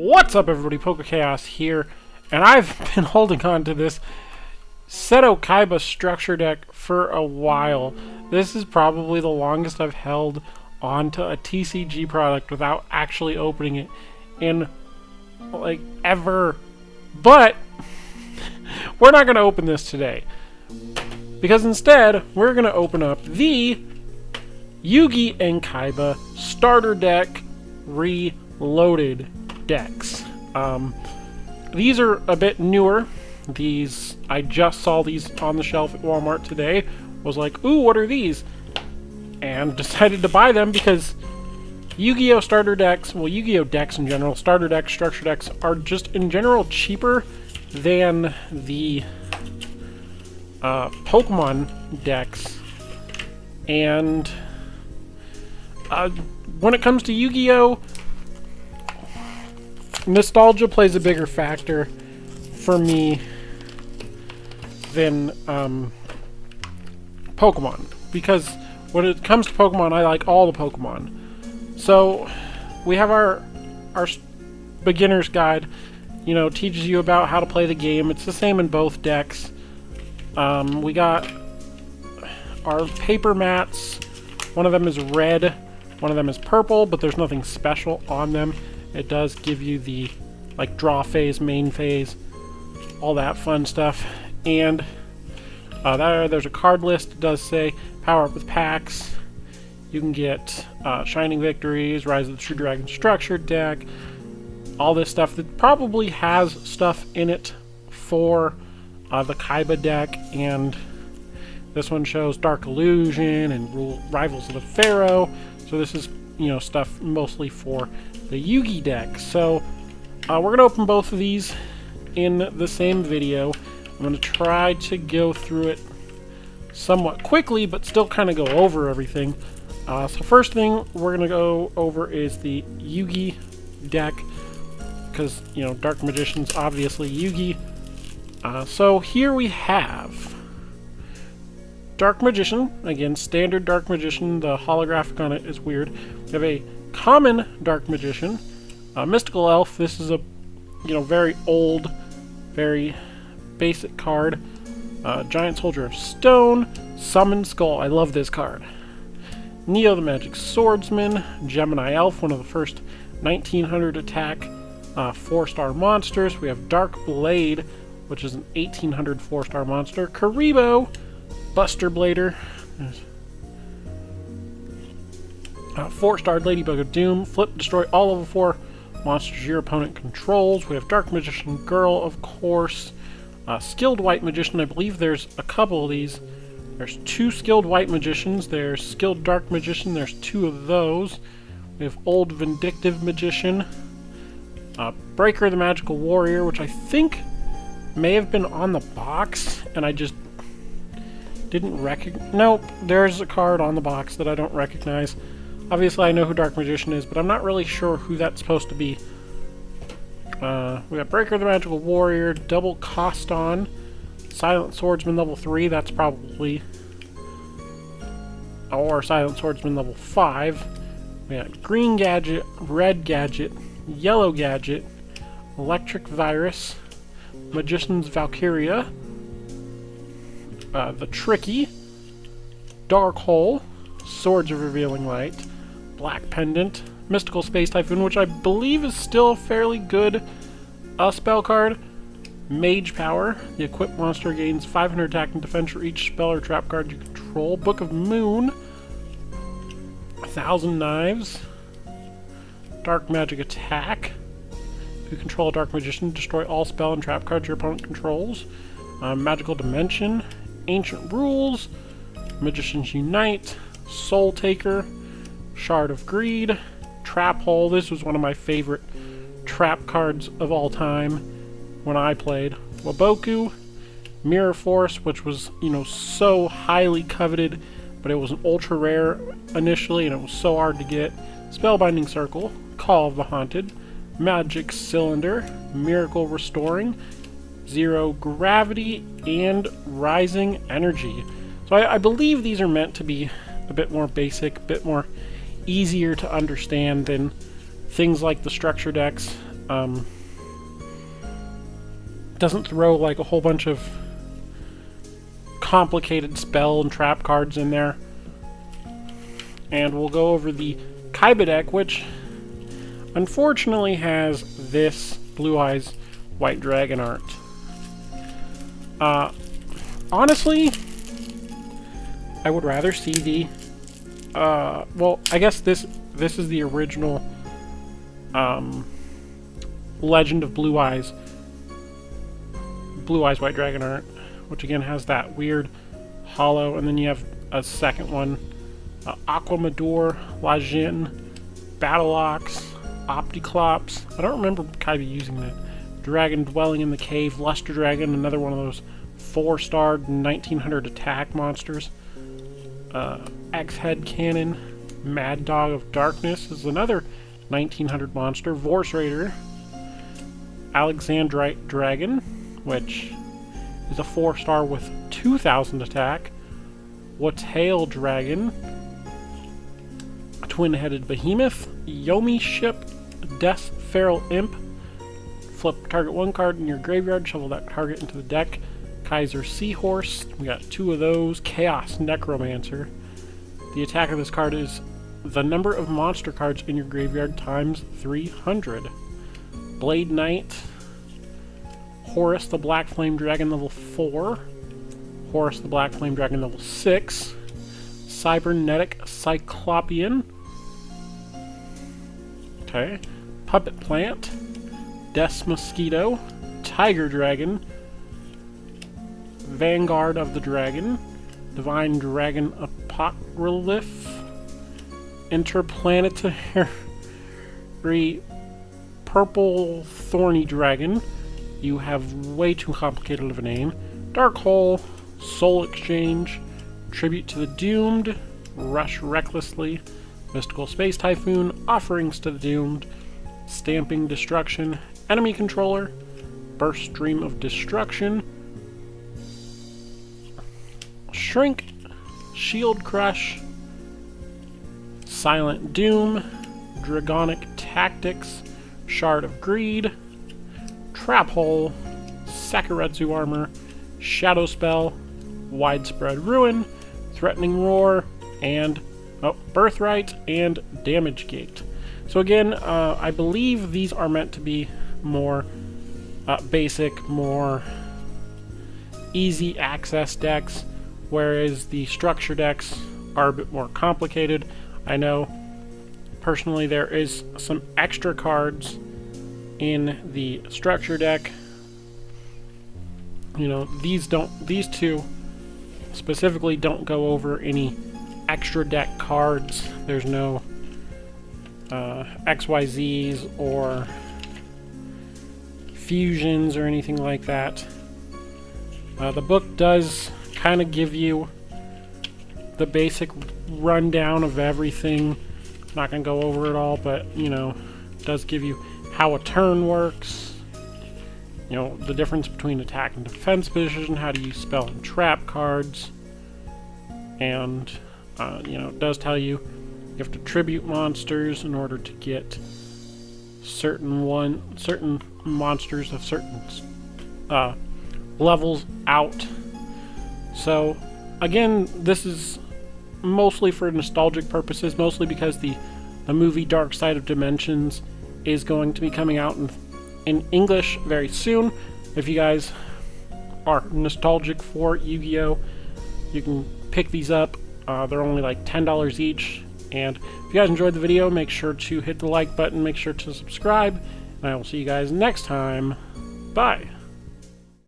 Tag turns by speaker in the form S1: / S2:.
S1: What's up, everybody? PokéKaos here, and I've been holding on to this Kaiba structure deck for a while. This is probably the longest I've held onto a TCG product without actually opening it in, like, ever. But we're not going to open this today, because instead we're going to open up the Yugi and Kaiba starter deck reloaded decks. These are a bit newer. These, I just saw these on the shelf at Walmart today. Was like, ooh, what are these? And decided to buy them because Yu-Gi-Oh starter decks, well, Yu-Gi-Oh decks in general, starter decks, structure decks, are just in general cheaper than the Pokemon decks. And when it comes to Yu-Gi-Oh, nostalgia plays a bigger factor for me than Pokemon, because when it comes to Pokemon, I like all the Pokemon. So we have our beginner's guide, you know, teaches you about how to play the game. It's the same in both decks. We got our paper mats. One of them is red, one of them is purple, but there's nothing special on them. It does give you the, like, draw phase, main phase, all that fun stuff. And there's a card list. It does say power up with packs. You can get Shining Victories, Rise of the True Dragon structured deck, all this stuff that probably has stuff in it for the Kaiba deck. And this one shows Dark Illusion and Rivals of the Pharaoh. So this is, you know, stuff mostly for the Yugi deck. So we're going to open both of these in the same video. I'm going to try to go through it somewhat quickly, but still kind of go over everything. So first thing we're going to go over is the Yugi deck, because, you know, Dark Magician's obviously Yugi. So here we have Dark Magician. Again, standard Dark Magician. The holographic on it is weird. We have a common Dark Magician, Mystical Elf. This is a, you know, very old, very basic card. Giant Soldier of Stone, Summon Skull. I love this card. Neo the Magic Swordsman, Gemini Elf, one of the first 1900 attack 4-star monsters. We have Dark Blade, which is an 1800 4-star monster. Karibo, Buster Blader. 4-star Ladybug of Doom. Flip, destroy all level 4 monsters your opponent controls. We have Dark Magician Girl, of course. Skilled White Magician. I believe there's a couple of these. There's 2 Skilled White Magicians. There's Skilled Dark Magician. There's 2 of those. We have Old Vindictive Magician. Breaker the Magical Warrior, which I think may have been on the box, and I just didn't recognize. Nope, there's a card on the box that I don't recognize. Obviously, I know who Dark Magician is, but I'm not really sure who that's supposed to be. We got Breaker the Magical Warrior, Double Coston, Silent Swordsman level 3, that's probably, or Silent Swordsman level 5. We got Green Gadget, Red Gadget, Yellow Gadget, Electric Virus, Magician's Valkyria, the Tricky, Dark Hole, Swords of Revealing Light, Black Pendant, Mystical Space Typhoon, which I believe is still a fairly good spell card. Mage Power, the equipped monster gains 500 attack and defense for each spell or trap card you control. Book of Moon, 1,000 Knives, Dark Magic Attack. If you control a Dark Magician, destroy all spell and trap cards your opponent controls. Magical Dimension, Ancient Rules, Magicians Unite, Soul Taker, Shard of Greed, Trap Hole. This was one of my favorite trap cards of all time when I played. Waboku, Mirror Force, which was, you know, so highly coveted, but it was an ultra rare initially, and it was so hard to get. Spellbinding Circle, Call of the Haunted, Magic Cylinder, Miracle Restoring, Zero Gravity, and Rising Energy. So I believe these are meant to be a bit more basic, a bit more easier to understand than things like the structure decks. doesn't throw like a whole bunch of complicated spell and trap cards in there. And we'll go over the Kaiba deck, which unfortunately has this Blue Eyes White Dragon art. Honestly, I would rather see the well, I guess this is the original Legend of Blue Eyes White Dragon art, which again has that weird hollow, and then you have a second one, Aquamador, Lajin, Battleox, Opticlops. I don't remember Kaiba using that. Dragon Dwelling in the Cave, Luster Dragon, another one of those 4-star 1900 attack monsters. X-Head Cannon, Mad Dog of Darkness is another 1900 monster. Vorse Raider, Alexandrite Dragon, which is a 4-star with 2000 attack. Watail Dragon, Twin-Headed Behemoth, Yomi Ship, Death Feral Imp. Flip target one card in your graveyard, shuffle that target into the deck. Kaiser Seahorse, we got 2 of those. Chaos Necromancer. The attack of this card is the number of monster cards in your graveyard times 300. Blade Knight, Horus the Black Flame Dragon level 4, Horus the Black Flame Dragon level 6, Cybernetic Cyclopean, okay, Puppet Plant, Death Mosquito, Tiger Dragon, Vanguard of the Dragon, Divine Dragon Apocryph, Interplanetary Purple Thorny Dragon. You have way too complicated of a name. Dark Hole, Soul Exchange, Tribute to the Doomed, Rush Recklessly, Mystical Space Typhoon, Offerings to the Doomed, Stamping Destruction, Enemy Controller, Burst Stream of Destruction, Shrink, Shield Crush, Silent Doom, Dragonic Tactics, Shard of Greed, Trap Hole, Sakuretsu Armor, Shadow Spell, Widespread Ruin, Threatening Roar, and Birthright and Damage Gate. So again, I believe these are meant to be more basic, more easy access decks, whereas the structure decks are a bit more complicated. I know personally there is some extra cards in the structure deck. You know, these two specifically don't go over any extra deck cards. There's no XYZs or fusions or anything like that. The book does kind of give you the basic rundown of everything. Not going to go over it all, but, you know, it does give you how a turn works, you know, the difference between attack and defense position, how to use spell and trap cards, and, you know, it does tell you have to tribute monsters in order to get certain monsters of certain levels out. So, again, this is mostly for nostalgic purposes, mostly because the movie Dark Side of Dimensions is going to be coming out in English very soon. If you guys are nostalgic for Yu-Gi-Oh, you can pick these up. They're only like $10 each. And if you guys enjoyed the video, make sure to hit the like button, make sure to subscribe, and I will see you guys next time. Bye!